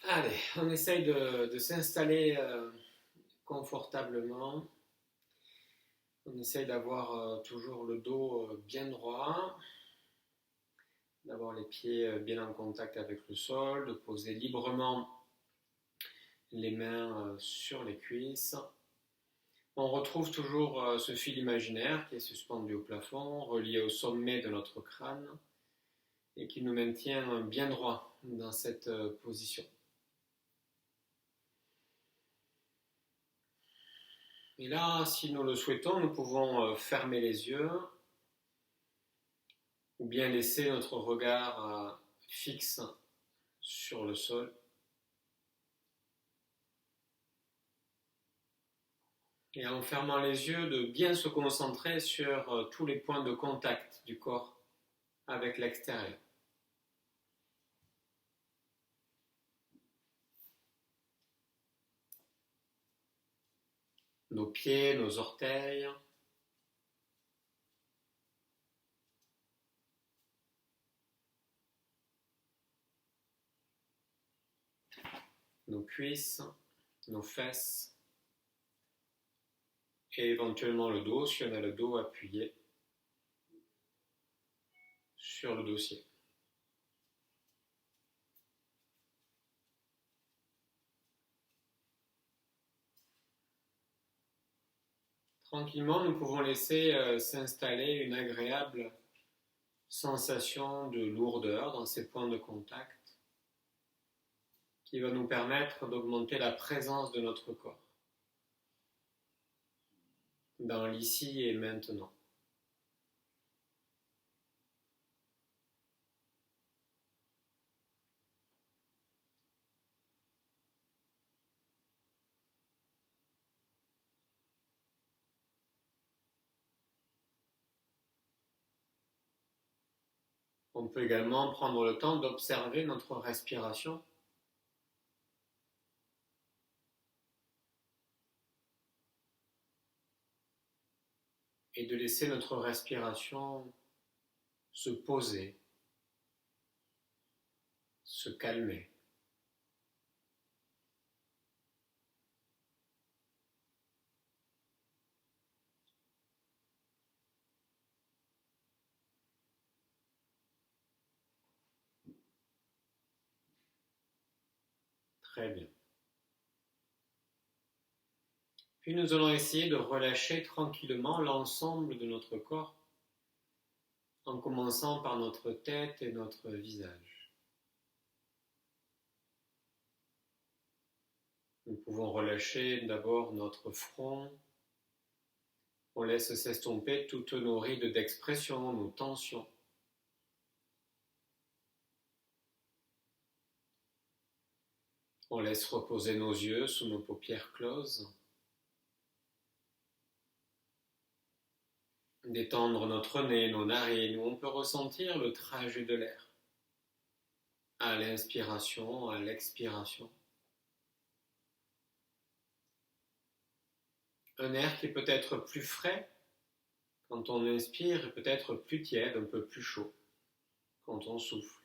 Allez, on essaye de s'installer confortablement. On essaye d'avoir toujours le dos bien droit, d'avoir les pieds bien en contact avec le sol, de poser librement les mains sur les cuisses. On retrouve toujours ce fil imaginaire qui est suspendu au plafond, relié au sommet de notre crâne et qui nous maintient bien droit dans cette position. Et là, si nous le souhaitons, nous pouvons fermer les yeux ou bien laisser notre regard fixe sur le sol. Et en fermant les yeux, de bien se concentrer sur tous les points de contact du corps avec l'extérieur. Nos pieds, nos orteils, nos cuisses, nos fesses et éventuellement le dos si on a le dos appuyé sur le dossier. Tranquillement, nous pouvons laisser s'installer une agréable sensation de lourdeur dans ces points de contact qui va nous permettre d'augmenter la présence de notre corps dans l'ici et maintenant. On peut également prendre le temps d'observer notre respiration et de laisser notre respiration se poser, se calmer. Très bien. Puis nous allons essayer de relâcher tranquillement l'ensemble de notre corps en commençant par notre tête et notre visage. Nous pouvons relâcher d'abord notre front. On laisse s'estomper toutes nos rides d'expression, nos tensions. On laisse reposer nos yeux sous nos paupières closes. Détendre notre nez, nos narines, où on peut ressentir le trajet de l'air. À l'inspiration, à l'expiration. Un air qui peut être plus frais quand on inspire et peut-être plus tiède, un peu plus chaud quand on souffle.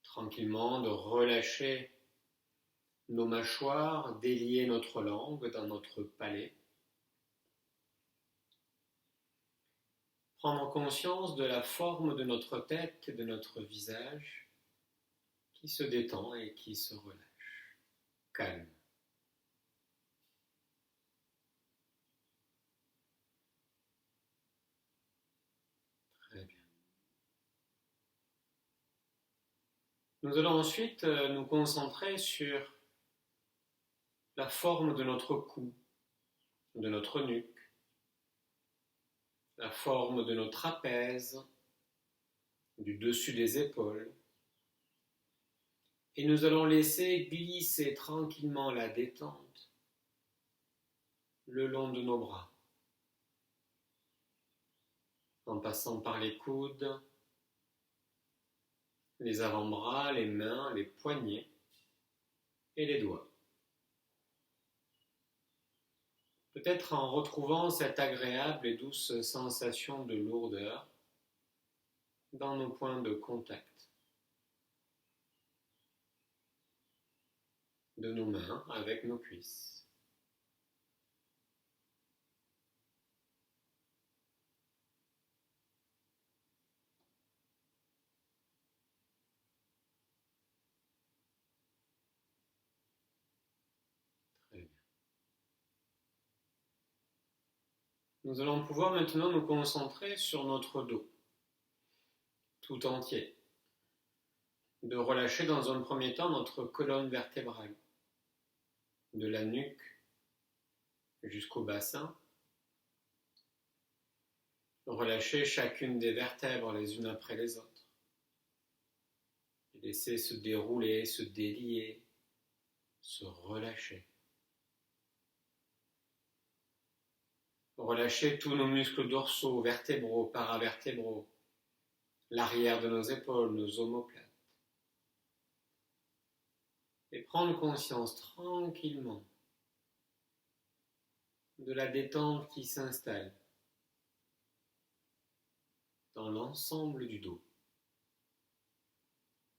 Tranquillement de relâcher nos mâchoires, délier notre langue dans notre palais. Prendre conscience de la forme de notre tête et de notre visage qui se détend et qui se relâche. Calme. Très bien. Nous allons ensuite nous concentrer sur la forme de notre cou, de notre nuque, la forme de nos trapèzes, du dessus des épaules. Et nous allons laisser glisser tranquillement la détente le long de nos bras, en passant par les coudes, les avant-bras, les mains, les poignets, et les doigts. Peut-être en retrouvant cette agréable et douce sensation de lourdeur dans nos points de contact de nos mains avec nos cuisses. Très bien. Nous allons pouvoir maintenant nous concentrer sur notre dos tout entier, de relâcher dans un premier temps notre colonne vertébrale, de la nuque jusqu'au bassin, relâcher chacune des vertèbres les unes après les autres, et laisser se dérouler, se délier, se relâcher. Relâcher tous nos muscles dorsaux, vertébraux, paravertébraux, l'arrière de nos épaules, nos omoplates. Et prendre conscience tranquillement de la détente qui s'installe dans l'ensemble du dos,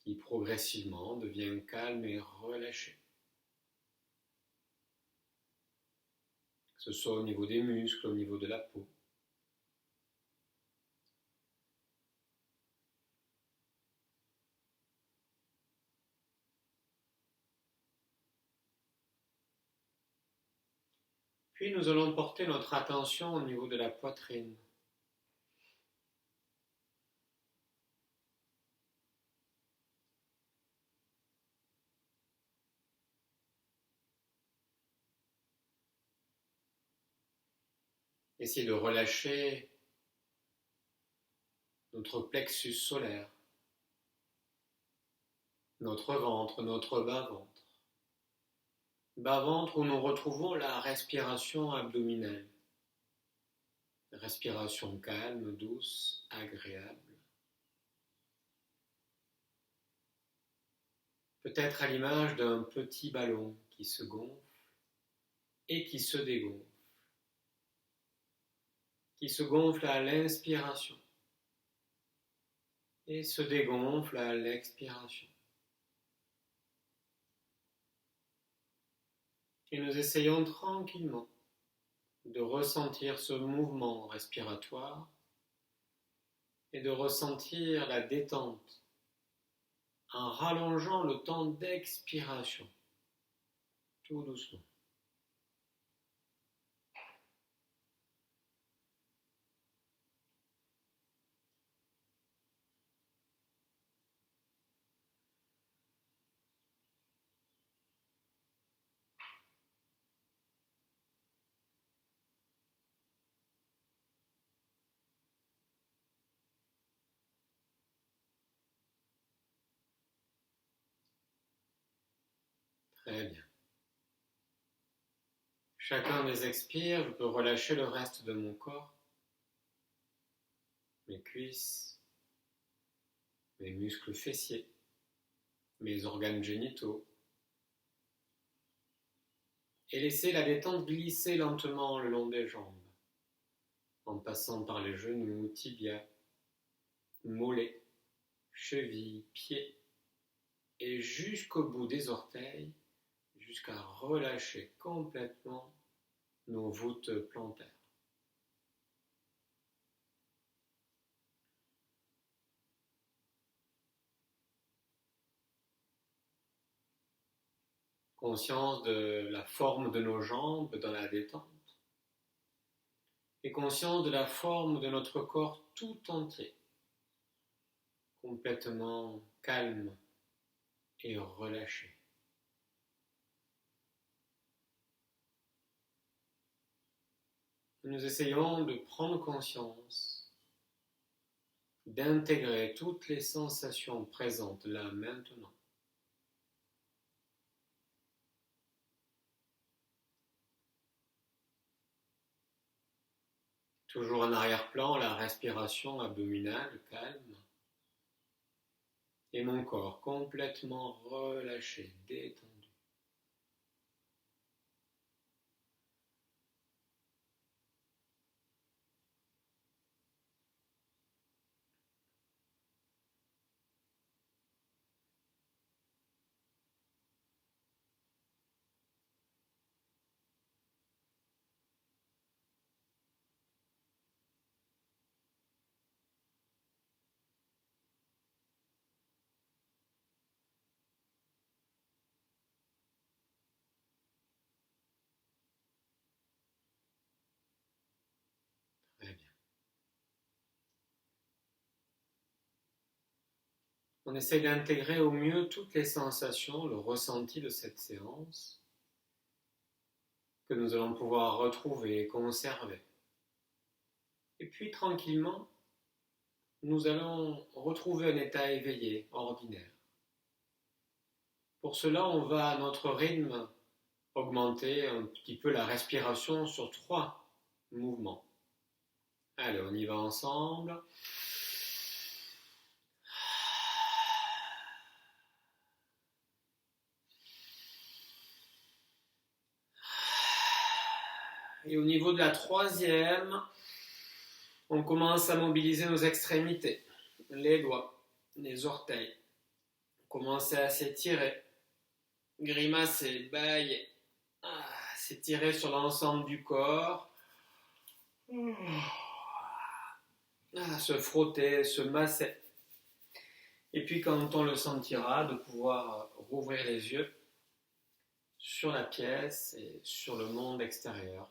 qui progressivement devient calme et relâché. Que ce soit au niveau des muscles, au niveau de la peau. Puis nous allons porter notre attention au niveau de la poitrine. Essayez de relâcher notre plexus solaire, notre ventre, notre bas-ventre. Bas-ventre où nous retrouvons la respiration abdominale. Respiration calme, douce, agréable. Peut-être à l'image d'un petit ballon qui se gonfle et qui se dégonfle. Qui se gonfle à l'inspiration et se dégonfle à l'expiration. Et nous essayons tranquillement de ressentir ce mouvement respiratoire et de ressentir la détente en rallongeant le temps d'expiration, tout doucement. Très bien. Chacun des expires, je peux relâcher le reste de mon corps, mes cuisses, mes muscles fessiers, mes organes génitaux, et laisser la détente glisser lentement le long des jambes, en passant par les genoux, tibias, mollets, chevilles, pieds, et jusqu'au bout des orteils, jusqu'à relâcher complètement nos voûtes plantaires. Conscience de la forme de nos jambes dans la détente et conscience de la forme de notre corps tout entier, complètement calme et relâché. Nous essayons de prendre conscience, d'intégrer toutes les sensations présentes là maintenant. Toujours en arrière-plan, la respiration abdominale calme et mon corps complètement relâché, détendu. On essaye d'intégrer au mieux toutes les sensations, le ressenti de cette séance que nous allons pouvoir retrouver et conserver. Et puis tranquillement, nous allons retrouver un état éveillé, ordinaire. Pour cela, on va à notre rythme augmenter un petit peu la respiration sur 3 mouvements. Allez, on y va ensemble. Et au niveau de la 3e, on commence à mobiliser nos extrémités, les doigts, les orteils. Commencez à s'étirer, grimacer, bâiller, s'étirer sur l'ensemble du corps, se frotter, se masser. Et puis quand on le sentira, de pouvoir rouvrir les yeux sur la pièce et sur le monde extérieur.